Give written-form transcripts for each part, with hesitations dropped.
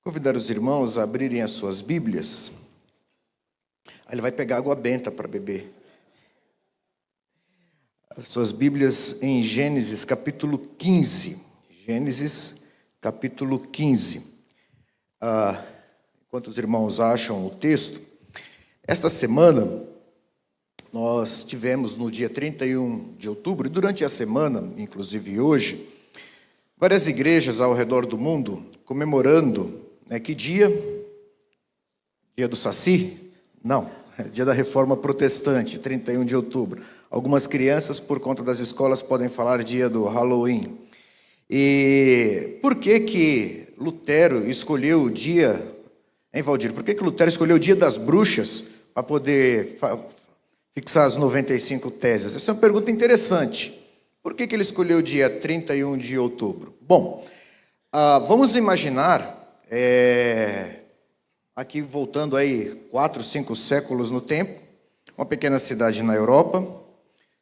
Convidar os irmãos a abrirem as suas Bíblias. Aí ele vai pegar água benta para beber. As suas Bíblias em Gênesis capítulo 15. Gênesis capítulo 15. Enquanto os irmãos acham o texto, esta semana nós tivemos no dia 31 de outubro, e durante a semana, inclusive hoje, várias igrejas ao redor do mundo comemorando, que dia? Dia do Saci? Não, dia da Reforma Protestante, 31 de outubro. Algumas crianças, por conta das escolas, podem falar dia do Halloween. E por que Lutero escolheu o dia, hein, Valdir? Por que Lutero escolheu o dia das bruxas para poder fixar as 95 teses? Essa é uma pergunta interessante. Por que ele escolheu o dia 31 de outubro? Bom, vamos imaginar, aqui voltando aí 4, 5 séculos no tempo, uma pequena cidade na Europa,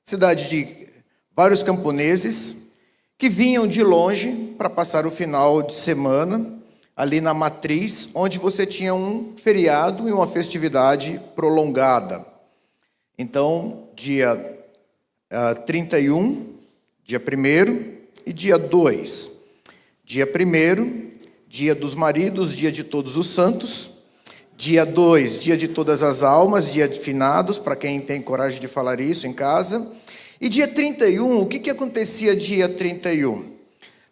cidade de vários camponeses que vinham de longe para passar o final de semana ali na matriz, onde você tinha um feriado e uma festividade prolongada. Então, dia 31, dia 1º e dia 2. Dia 1º, dia dos maridos, dia de todos os santos. Dia 2, dia de todas as almas, dia de finados, para quem tem coragem de falar isso em casa. E dia 31, o que acontecia dia 31?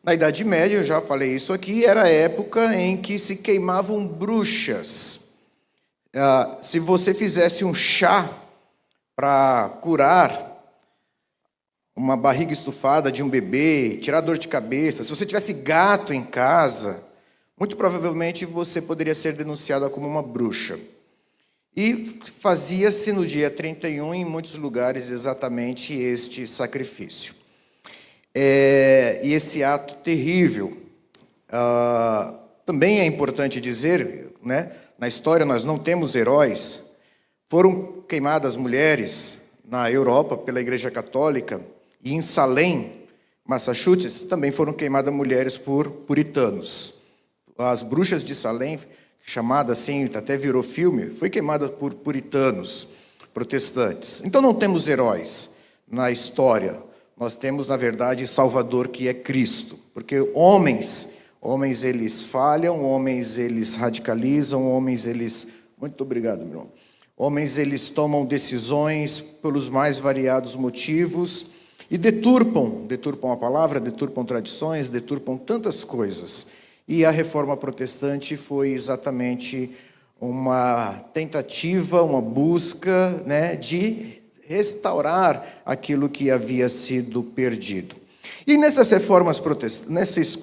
Na Idade Média, eu já falei isso aqui, era a época em que se queimavam bruxas. Se você fizesse um chá para curar uma barriga estufada de um bebê, tirar dor de cabeça, se você tivesse gato em casa, muito provavelmente você poderia ser denunciada como uma bruxa. E fazia-se no dia 31, em muitos lugares, exatamente este sacrifício. E esse ato terrível. Também é importante dizer, na história nós não temos heróis. Foram queimadas mulheres na Europa pela Igreja Católica, e em Salem, Massachusetts, também foram queimadas mulheres por puritanos. As bruxas de Salem, chamada assim, até virou filme, foi queimada por puritanos, protestantes. Então não temos heróis na história. Nós temos, na verdade, Salvador, que é Cristo. Porque homens eles falham, homens eles radicalizam, homens eles... Muito obrigado, meu irmão. Homens eles tomam decisões pelos mais variados motivos e deturpam a palavra, deturpam tradições, deturpam tantas coisas. E a Reforma Protestante foi exatamente uma tentativa, uma busca, de restaurar aquilo que havia sido perdido. E nessas reformas protestantes, nesses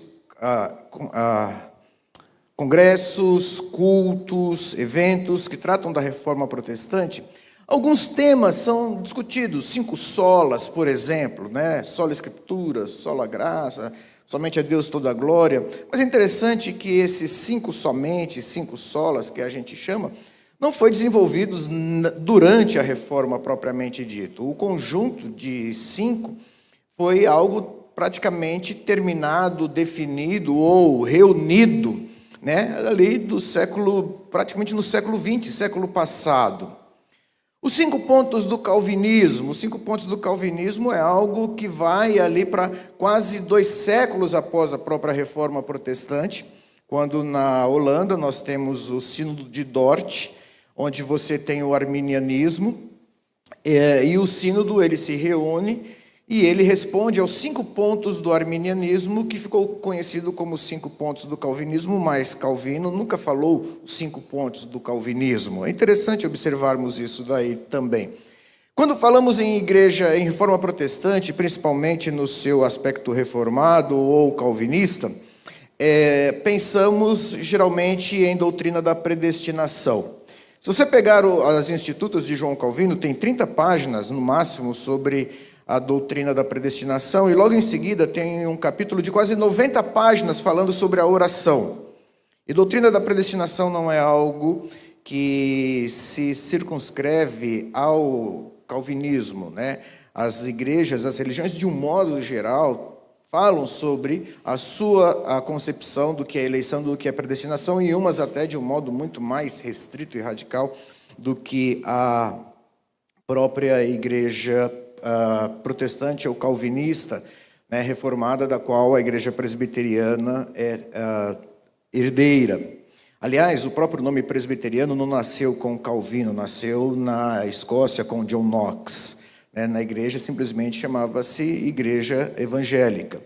congressos, cultos, eventos que tratam da Reforma Protestante, alguns temas são discutidos, 5 solas, por exemplo, sola Escritura, sola graça, somente a Deus toda a glória. Mas é interessante que esses 5 solas que a gente chama, não foi desenvolvidos durante a reforma propriamente dita. O conjunto de 5 foi algo praticamente terminado, definido ou reunido, ali do século, praticamente no século XX, século passado. Os 5 pontos do calvinismo. Os 5 pontos do calvinismo é algo que vai ali para quase 2 séculos após a própria reforma protestante, quando na Holanda nós temos o Sínodo de Dort, onde você tem o arminianismo, e o sínodo ele se reúne e ele responde aos 5 pontos do arminianismo, que ficou conhecido como os 5 pontos do calvinismo, mas Calvino nunca falou os 5 pontos do calvinismo. É interessante observarmos isso daí também. Quando falamos em igreja, em reforma protestante, principalmente no seu aspecto reformado ou calvinista, pensamos geralmente em doutrina da predestinação. Se você pegar as Institutas de João Calvino, tem 30 páginas, no máximo, sobre a doutrina da predestinação, e logo em seguida tem um capítulo de quase 90 páginas falando sobre a oração. E doutrina da predestinação não é algo que se circunscreve ao calvinismo, As igrejas, as religiões, de um modo geral, falam sobre a concepção do que é eleição, do que é predestinação, e umas até de um modo muito mais restrito e radical do que a própria igreja protestante ou calvinista, né, reformada, da qual a igreja presbiteriana é herdeira. Aliás, o próprio nome presbiteriano não nasceu com Calvino, nasceu na Escócia com John Knox. Na igreja simplesmente chamava-se Igreja Evangélica.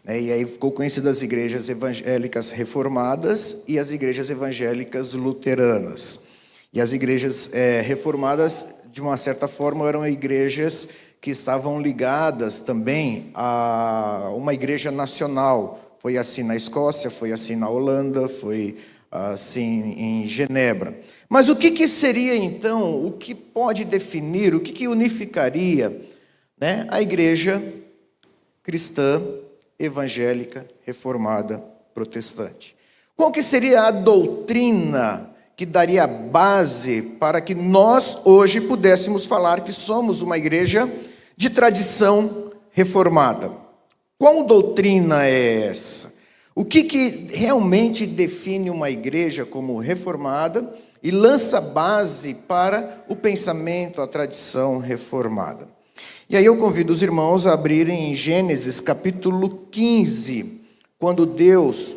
E aí ficou conhecida as igrejas evangélicas reformadas e as igrejas evangélicas luteranas. E as igrejas reformadas, de uma certa forma, eram igrejas que estavam ligadas também a uma igreja nacional. Foi assim na Escócia, foi assim na Holanda, foi assim em Genebra. Mas o que seria, então, o que pode definir, o que unificaria, né, a igreja cristã, evangélica, reformada, protestante? Qual que seria a doutrina que daria base para que nós hoje pudéssemos falar que somos uma igreja de tradição reformada? Qual doutrina é essa? O que realmente define uma igreja como reformada e lança base para o pensamento, a tradição reformada? E aí eu convido os irmãos a abrirem em Gênesis capítulo 15, quando Deus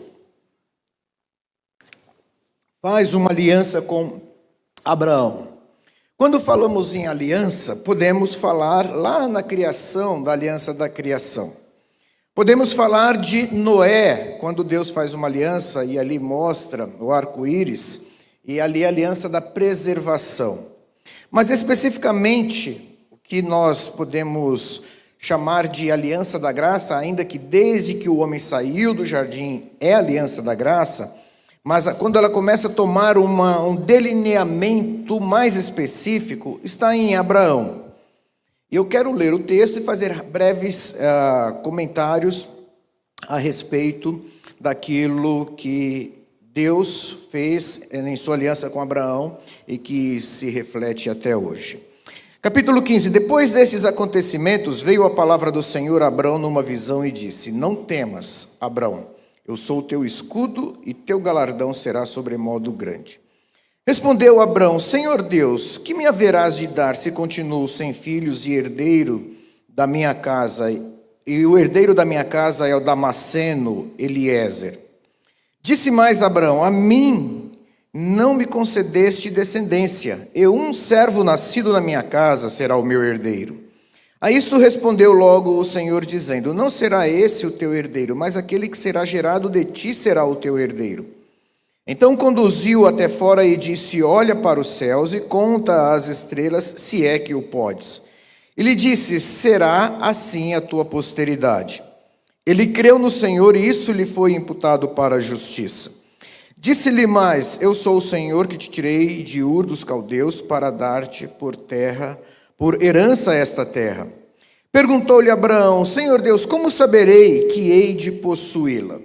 faz uma aliança com Abraão. Quando falamos em aliança, podemos falar lá na criação, da aliança da criação. Podemos falar de Noé, quando Deus faz uma aliança e ali mostra o arco-íris, e ali a aliança da preservação. Mas especificamente, o que nós podemos chamar de aliança da graça, ainda que desde que o homem saiu do jardim é a aliança da graça, mas quando ela começa a tomar um delineamento mais específico, está em Abraão. Eu quero ler o texto e fazer breves comentários a respeito daquilo que Deus fez em sua aliança com Abraão e que se reflete até hoje. Capítulo 15. Depois desses acontecimentos, veio a palavra do Senhor a Abraão numa visão e disse: Não temas, Abraão, eu sou o teu escudo e teu galardão será sobremodo grande. Respondeu Abraão: Senhor Deus, que me haverás de dar se continuo sem filhos e herdeiro da minha casa? E o herdeiro da minha casa é o Damasceno Eliezer. Disse mais Abraão: A mim não me concedeste descendência, e um servo nascido na minha casa será o meu herdeiro. A isto respondeu logo o Senhor, dizendo: Não será esse o teu herdeiro, mas aquele que será gerado de ti será o teu herdeiro. Então conduziu até fora e disse: Olha para os céus e conta as estrelas, se é que o podes. E lhe disse: Será assim a tua posteridade. Ele creu no Senhor e isso lhe foi imputado para a justiça. Disse-lhe mais: Eu sou o Senhor que te tirei de Ur dos caldeus para dar-te por herança esta terra. Perguntou-lhe Abraão: Senhor Deus, como saberei que hei de possuí-la?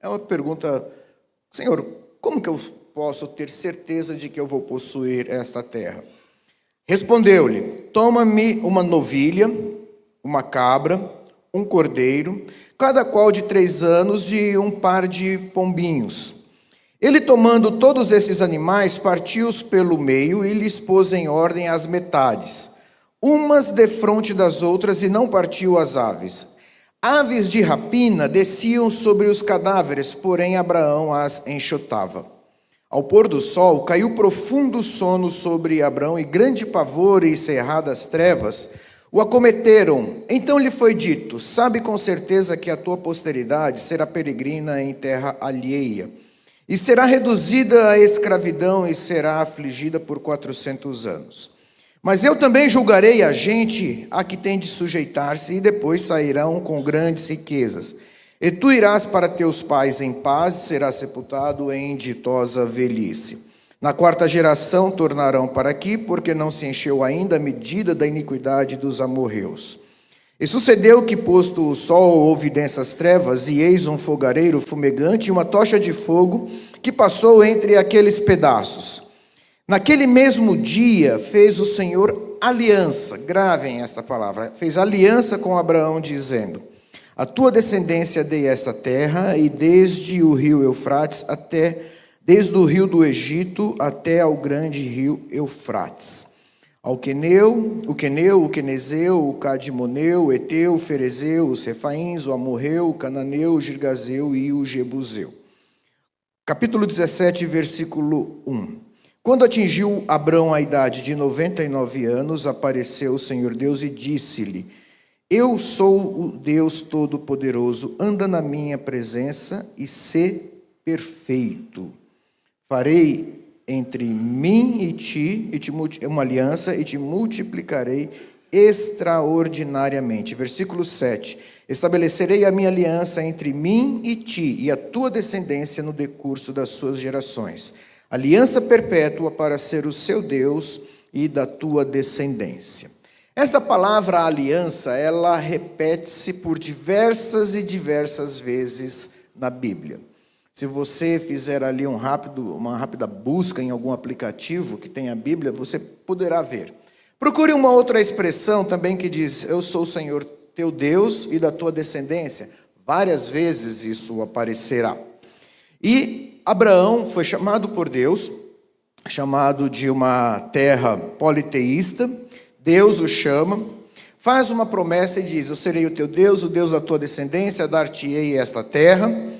É uma pergunta: Senhor, como que eu posso ter certeza de que eu vou possuir esta terra? Respondeu-lhe: Toma-me uma novilha, uma cabra, um cordeiro, cada qual de 3 anos, e um par de pombinhos. Ele, tomando todos esses animais, partiu-os pelo meio e lhes pôs em ordem as metades, umas defronte das outras, e não partiu as aves. Aves de rapina desciam sobre os cadáveres, porém Abraão as enxotava. Ao pôr do sol, caiu profundo sono sobre Abraão, e grande pavor e cerradas trevas o acometeram. Então lhe foi dito: Sabe com certeza que a tua posteridade será peregrina em terra alheia, e será reduzida à escravidão e será afligida por 400 anos. Mas eu também julgarei a gente a que tem de sujeitar-se, e depois sairão com grandes riquezas. E tu irás para teus pais em paz, e serás sepultado em ditosa velhice. Na 4ª geração tornarão para aqui, porque não se encheu ainda a medida da iniquidade dos amorreus. E sucedeu que, posto o sol, houve densas trevas, e eis um fogareiro fumegante e uma tocha de fogo que passou entre aqueles pedaços. Naquele mesmo dia fez o Senhor aliança, gravem esta palavra, fez aliança com Abraão, dizendo: A tua descendência dei esta terra, e desde o rio Eufrates desde o rio do Egito até ao grande rio Eufrates. Ao Queneu, o Quenezeu, o Cadimoneu, o Eteu, o Ferezeu, os Refaíns, o Amorreu, o Cananeu, o Girgazeu e o Jebuseu. Capítulo 17, versículo 1. Quando atingiu Abrão a idade de 99 anos, apareceu o Senhor Deus e disse-lhe: Eu sou o Deus Todo-Poderoso, anda na minha presença e sê perfeito. Farei entre mim e ti uma aliança e te multiplicarei extraordinariamente. Versículo 7. Estabelecerei a minha aliança entre mim e ti e a tua descendência no decurso das suas gerações. Aliança perpétua para ser o seu Deus e da tua descendência. Esta palavra aliança, ela repete-se por diversas e diversas vezes na Bíblia. Se você fizer ali uma rápida busca em algum aplicativo que tenha a Bíblia, você poderá ver. Procure uma outra expressão também que diz: Eu sou o Senhor teu Deus e da tua descendência. Várias vezes isso aparecerá. E Abraão foi chamado por Deus, chamado de uma terra politeísta. Deus o chama, faz uma promessa e diz: Eu serei o teu Deus, o Deus da tua descendência, dar-te-ei esta terra.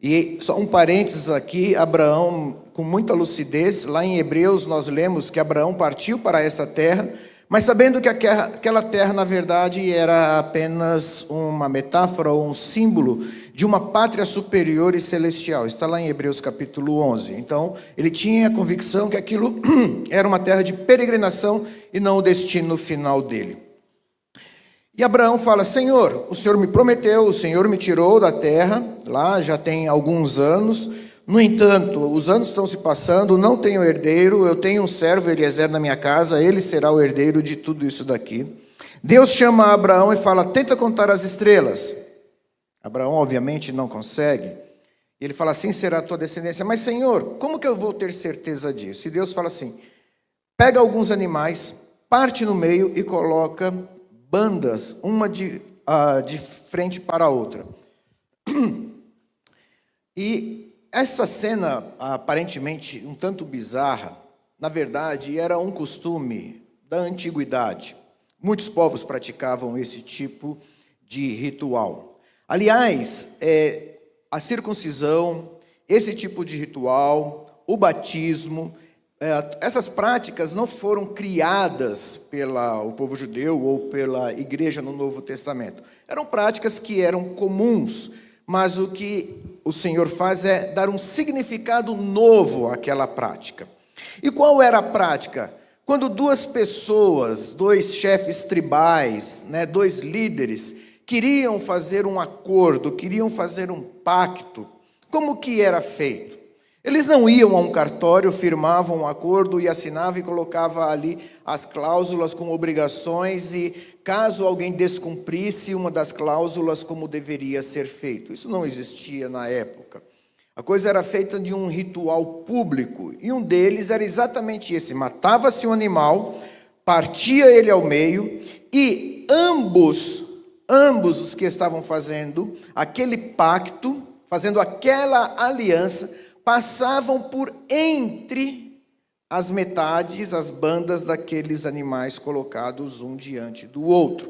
E só um parênteses aqui, Abraão, com muita lucidez, lá em Hebreus nós lemos que Abraão partiu para essa terra, mas sabendo que aquela terra, na verdade, era apenas uma metáfora ou um símbolo de uma pátria superior e celestial. Está lá em Hebreus capítulo 11. Então, ele tinha a convicção que aquilo era uma terra de peregrinação e não o destino final dele. E Abraão fala: Senhor, o Senhor me prometeu, o Senhor me tirou da terra, lá já tem alguns anos. No entanto, os anos estão se passando, não tenho herdeiro, eu tenho um servo, Eliezer, na minha casa, ele será o herdeiro de tudo isso daqui. Deus chama Abraão e fala: tenta contar as estrelas. Abraão, obviamente, não consegue. Ele fala: assim será a tua descendência. Mas, Senhor, como que eu vou ter certeza disso? E Deus fala assim: pega alguns animais, parte no meio e coloca bandas, uma de frente para a outra. E essa cena, aparentemente um tanto bizarra, na verdade, era um costume da antiguidade. Muitos povos praticavam esse tipo de ritual. Aliás, a circuncisão, esse tipo de ritual, o batismo, essas práticas não foram criadas pelo povo judeu ou pela igreja no Novo Testamento. Eram práticas que eram comuns, mas o que o Senhor faz é dar um significado novo àquela prática. E qual era a prática? Quando duas pessoas, dois chefes tribais, dois líderes, queriam fazer um acordo, queriam fazer um pacto, como que era feito? Eles não iam a um cartório, firmavam um acordo e assinavam e colocavam ali as cláusulas com obrigações e caso alguém descumprisse uma das cláusulas como deveria ser feito. Isso não existia na época. A coisa era feita de um ritual público e um deles era exatamente esse. Matava-se um animal, partia ele ao meio e ambos os que estavam fazendo aquele pacto, fazendo aquela aliança, passavam por entre as metades, as bandas daqueles animais colocados um diante do outro.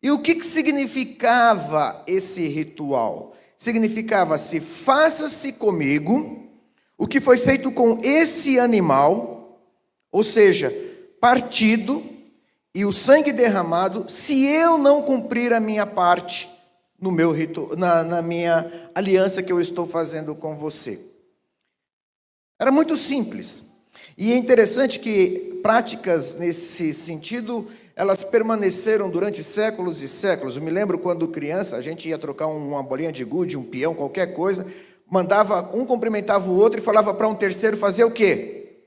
E o que significava esse ritual? Significava-se: faça-se comigo o que foi feito com esse animal, ou seja, partido e o sangue derramado, se eu não cumprir a minha parte no meu na minha aliança que eu estou fazendo com você. Era muito simples. E é interessante que práticas nesse sentido, elas permaneceram durante séculos e séculos. Eu me lembro quando criança, a gente ia trocar uma bolinha de gude, um peão, qualquer coisa, um cumprimentava o outro e falava para um terceiro fazer o quê?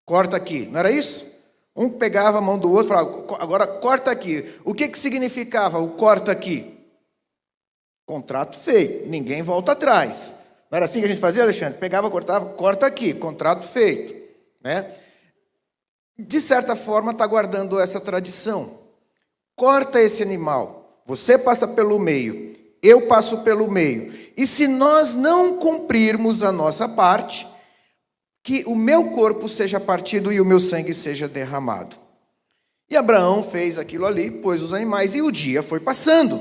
Corta aqui, não era isso? Um pegava a mão do outro e falava: agora corta aqui. O que significava o corta aqui? Contrato feito, ninguém volta atrás. Não era assim que a gente fazia, Alexandre? Pegava, cortava, corta aqui, contrato feito. De certa forma, está guardando essa tradição. Corta esse animal. você passa pelo meio, eu passo pelo meio. E se nós não cumprirmos a nossa parte, que o meu corpo seja partido e o meu sangue seja derramado. E Abraão fez aquilo ali, pôs os animais, e o dia foi passando.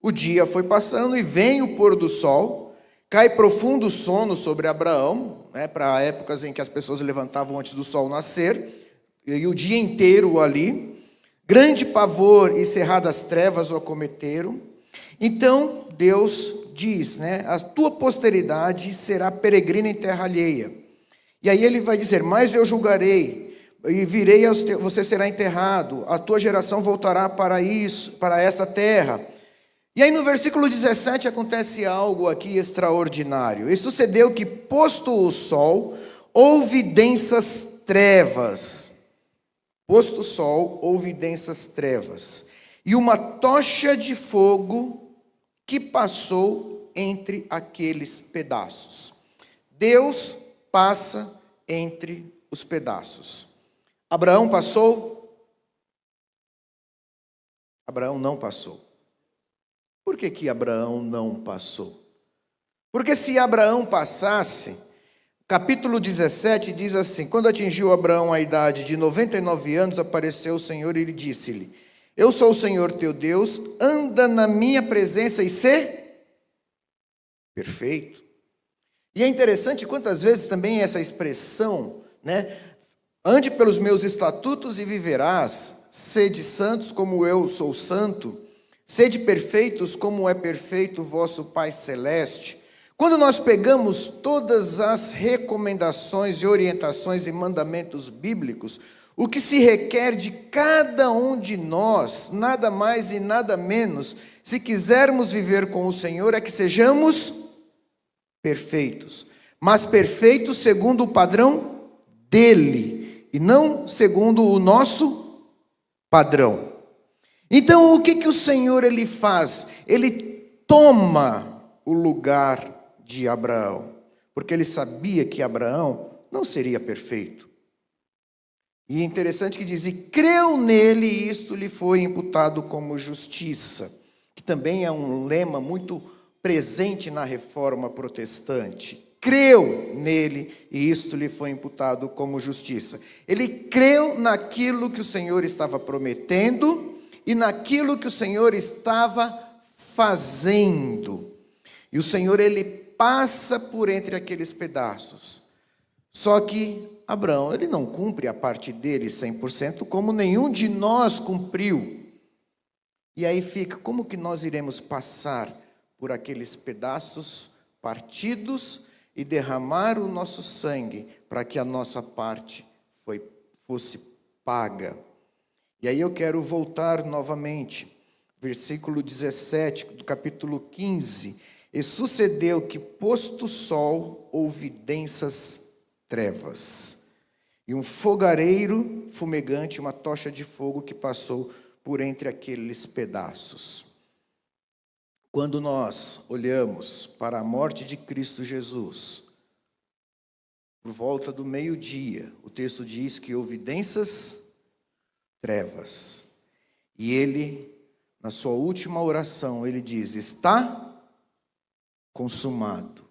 O dia foi passando e vem o pôr do sol, cai profundo sono sobre Abraão, para épocas em que as pessoas levantavam antes do sol nascer, e o dia inteiro ali, grande pavor e cerradas trevas o acometeram. Então Deus diz, a tua posteridade será peregrina em terra alheia. E aí ele vai dizer, mas eu julgarei, e virei você será enterrado, a tua geração voltará para essa terra. E aí no versículo 17 acontece algo aqui extraordinário. E sucedeu que, posto o sol, houve densas trevas. Posto o sol, houve densas trevas. E uma tocha de fogo que passou entre aqueles pedaços. Deus passa entre os pedaços. Abraão passou? Abraão não passou. Por que Abraão não passou? Porque se Abraão passasse, capítulo 17 diz assim, quando atingiu Abraão a idade de 99 anos, apareceu o Senhor e disse-lhe, eu sou o Senhor teu Deus, anda na minha presença e sê perfeito. E é interessante quantas vezes também essa expressão, ande pelos meus estatutos e viverás, sede santos como eu sou santo, sede perfeitos como é perfeito o vosso Pai Celeste. Quando nós pegamos todas as recomendações e orientações e mandamentos bíblicos, o que se requer de cada um de nós, nada mais e nada menos, se quisermos viver com o Senhor, é que sejamos perfeitos. Mas perfeitos segundo o padrão dele, e não segundo o nosso padrão. Então, o que o Senhor ele faz? Ele toma o lugar de Abraão, porque ele sabia que Abraão não seria perfeito. E é interessante que diz, e creu nele e isto lhe foi imputado como justiça, que também é um lema muito presente na reforma protestante. Creu nele e isto lhe foi imputado como justiça. Ele creu naquilo que o Senhor estava prometendo e naquilo que o Senhor estava fazendo. E o Senhor, ele passa por entre aqueles pedaços. Só que Abraão, ele não cumpre a parte dele 100%, como nenhum de nós cumpriu. E aí fica, como que nós iremos passar por aqueles pedaços partidos e derramar o nosso sangue para que a nossa parte fosse paga? E aí eu quero voltar novamente, versículo 17 do capítulo 15. E sucedeu que, posto o sol, houve densas trevas, e um fogareiro fumegante, uma tocha de fogo que passou por entre aqueles pedaços. Quando nós olhamos para a morte de Cristo Jesus, por volta do meio-dia, o texto diz que houve densas trevas. E ele, na sua última oração, ele diz, está consumado.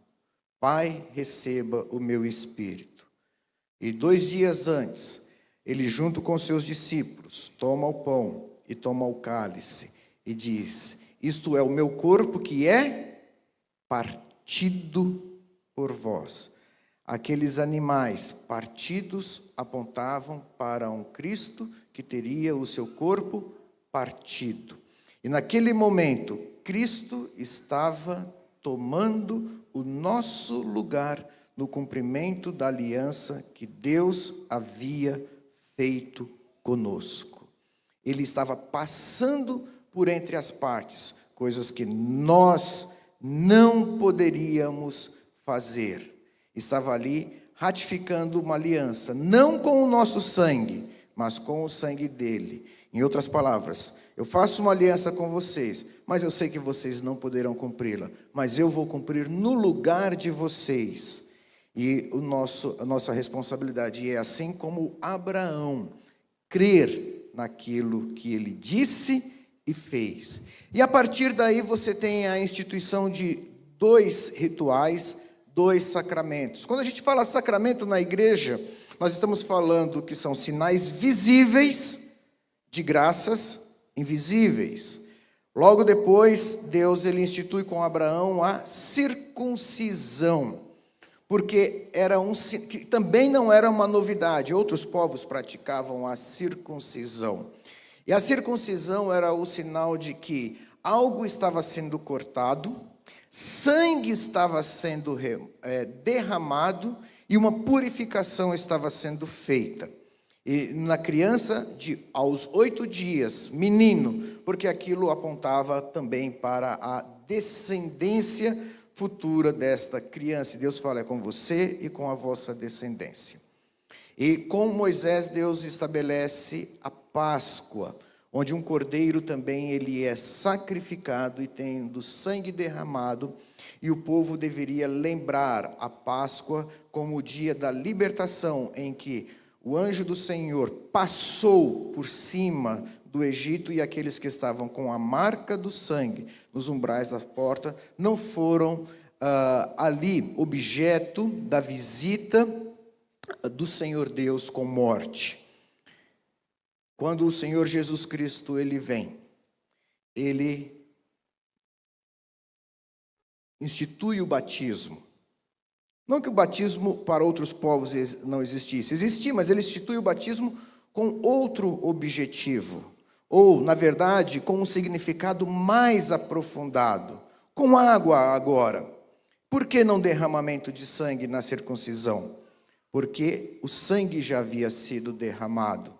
Pai, receba o meu espírito. E 2 dias antes, ele junto com seus discípulos, toma o pão e toma o cálice e diz, isto é o meu corpo que é partido por vós. Aqueles animais partidos apontavam para um Cristo que teria o seu corpo partido. E naquele momento, Cristo estava tomando o nosso lugar no cumprimento da aliança que Deus havia feito conosco. Ele estava passando por entre as partes, coisas que nós não poderíamos fazer. Estava ali ratificando uma aliança, não com o nosso sangue, mas com o sangue dele. Em outras palavras, eu faço uma aliança com vocês, mas eu sei que vocês não poderão cumpri-la, mas eu vou cumprir no lugar de vocês. E a nossa responsabilidade é, assim como Abraão, crer naquilo que ele disse e fez. E a partir daí você tem a instituição de 2 rituais, 2 sacramentos. Quando a gente fala sacramento na igreja, nós estamos falando que são sinais visíveis de graças invisíveis. Logo depois, Deus ele institui com Abraão a circuncisão, porque que também não era uma novidade, outros povos praticavam a circuncisão. E a circuncisão era o sinal de que algo estava sendo cortado, sangue estava sendo derramado e uma purificação estava sendo feita. E na criança, aos 8 dias, menino, porque aquilo apontava também para a descendência futura desta criança. E Deus fala, é com você e com a vossa descendência. E com Moisés, Deus estabelece a Páscoa, onde um cordeiro também ele é sacrificado e tendo sangue derramado, e o povo deveria lembrar a Páscoa como o dia da libertação, em que o anjo do Senhor passou por cima do Egito e aqueles que estavam com a marca do sangue nos umbrais da porta não foram ali objeto da visita do Senhor Deus com morte. Quando o Senhor Jesus Cristo ele vem, ele institui o batismo. Não que o batismo para outros povos não existisse. Existia, mas ele institui o batismo com outro objetivo. Ou, na verdade, com um significado mais aprofundado. Com água agora. Por que não derramamento de sangue na circuncisão? Porque o sangue já havia sido derramado.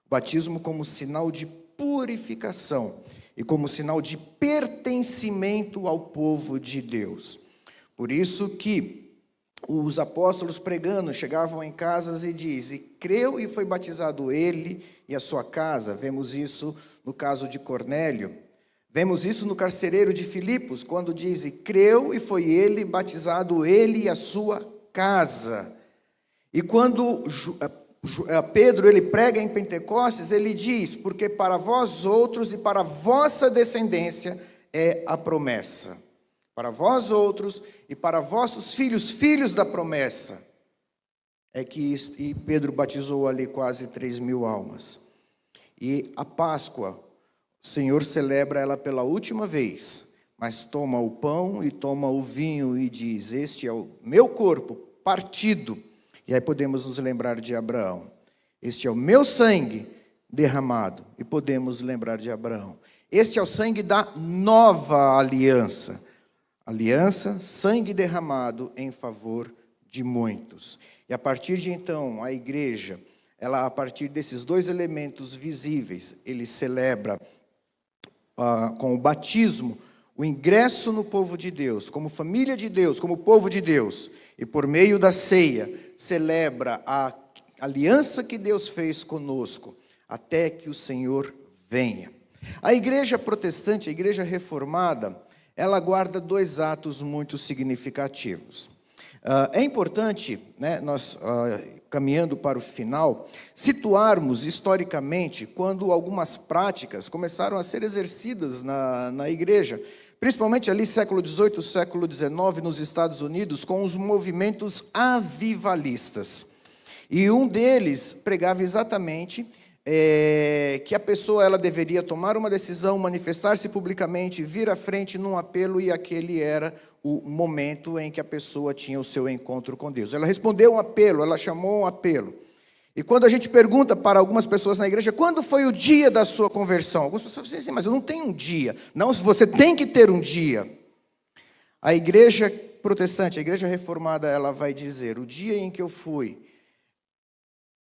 O batismo como sinal de purificação e como sinal de pertencimento ao povo de Deus. Por isso que os apóstolos pregando chegavam em casas e dizem, creu e foi batizado ele e a sua casa. Vemos isso no caso de Cornélio. Vemos isso no carcereiro de Filipos, quando diz, creu e foi ele batizado ele e a sua casa. E quando Pedro ele prega em Pentecostes, ele diz, porque para vós outros e para a vossa descendência é a promessa. Para vós outros e para vossos filhos, filhos da promessa. E Pedro batizou ali quase 3.000 almas. E a Páscoa, o Senhor celebra ela pela última vez, mas toma o pão e toma o vinho e diz, este é o meu corpo partido. E aí podemos nos lembrar de Abraão. Este é o meu sangue derramado. E podemos lembrar de Abraão. Este é o sangue da nova aliança. Aliança, sangue derramado em favor de muitos. E a partir de então, a igreja, ela a partir desses 2 elementos visíveis, ele celebra com o batismo, o ingresso no povo de Deus, como família de Deus, como povo de Deus. E por meio da ceia, celebra a aliança que Deus fez conosco, até que o Senhor venha. A igreja protestante, a igreja reformada, ela guarda 2 atos muito significativos. É importante, né, nós, caminhando para o final, situarmos historicamente quando algumas práticas começaram a ser exercidas na igreja, principalmente ali século XVIII, século XIX, nos Estados Unidos, com os movimentos avivalistas. E um deles pregava exatamente que a pessoa ela deveria tomar uma decisão, manifestar-se publicamente, vir à frente num apelo, e aquele era o momento em que a pessoa tinha o seu encontro com Deus. Ela respondeu um apelo, ela chamou um apelo. E quando a gente pergunta para algumas pessoas na igreja, quando foi o dia da sua conversão? Algumas pessoas dizem assim, mas eu não tenho um dia. Não, você tem que ter um dia. A igreja protestante, a igreja reformada, ela vai dizer, o dia em que eu fui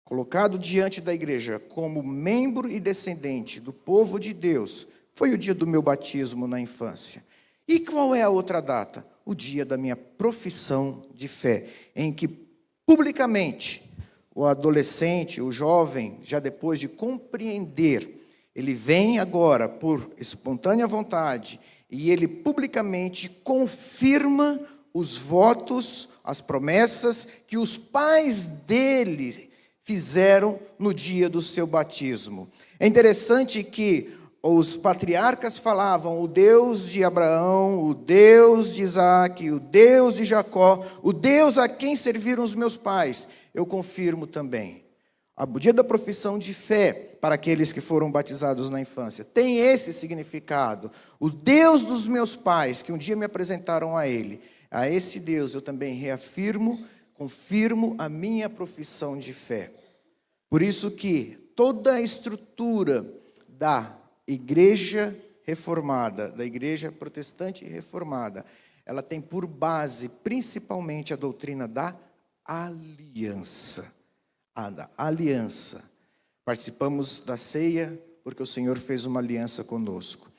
colocado diante da igreja como membro e descendente do povo de Deus, foi o dia do meu batismo na infância. E qual é a outra data? O dia da minha profissão de fé, em que publicamente o adolescente, o jovem, já depois de compreender, ele vem agora por espontânea vontade e ele publicamente confirma os votos, as promessas que os pais dele fizeram no dia do seu batismo. É interessante que os patriarcas falavam, o Deus de Abraão, o Deus de Isaac, o Deus de Jacó, o Deus a quem serviram os meus pais, eu confirmo também. O dia da profissão de fé para aqueles que foram batizados na infância tem esse significado. O Deus dos meus pais, que um dia me apresentaram a Ele, a esse Deus eu também reafirmo, confirmo a minha profissão de fé. Por isso que toda a estrutura da igreja reformada, da igreja protestante reformada, ela tem por base principalmente a doutrina da aliança. Da aliança. Participamos da ceia porque o Senhor fez uma aliança conosco.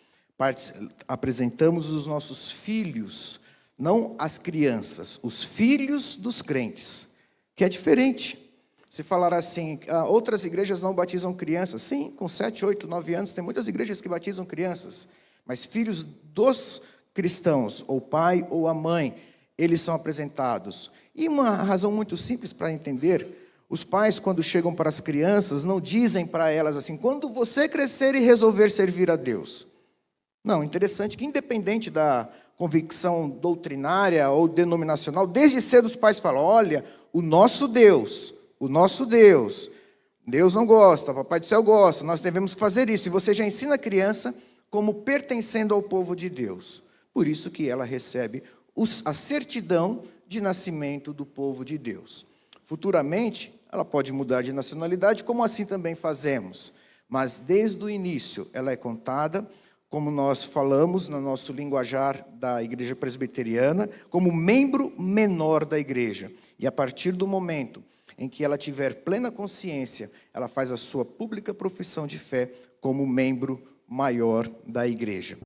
Apresentamos os nossos filhos, não as crianças, os filhos dos crentes, que é diferente. Se falar assim, outras igrejas não batizam crianças. Sim, com 7, 8, 9 anos, tem muitas igrejas que batizam crianças. Mas filhos dos cristãos, ou pai ou a mãe, eles são apresentados. E uma razão muito simples para entender, os pais, quando chegam para as crianças, não dizem para elas assim, quando você crescer e resolver servir a Deus. Não, interessante que independente da convicção doutrinária ou denominacional, desde cedo os pais falam, olha, o nosso Deus, Deus não gosta, Papai do Céu gosta, nós devemos fazer isso. E você já ensina a criança como pertencendo ao povo de Deus. Por isso que ela recebe a certidão de nascimento do povo de Deus. Futuramente, ela pode mudar de nacionalidade, como assim também fazemos. Mas desde o início, ela é contada, como nós falamos no nosso linguajar da Igreja Presbiteriana, como membro menor da igreja. E a partir do momento em que ela tiver plena consciência, ela faz a sua pública profissão de fé como membro maior da igreja.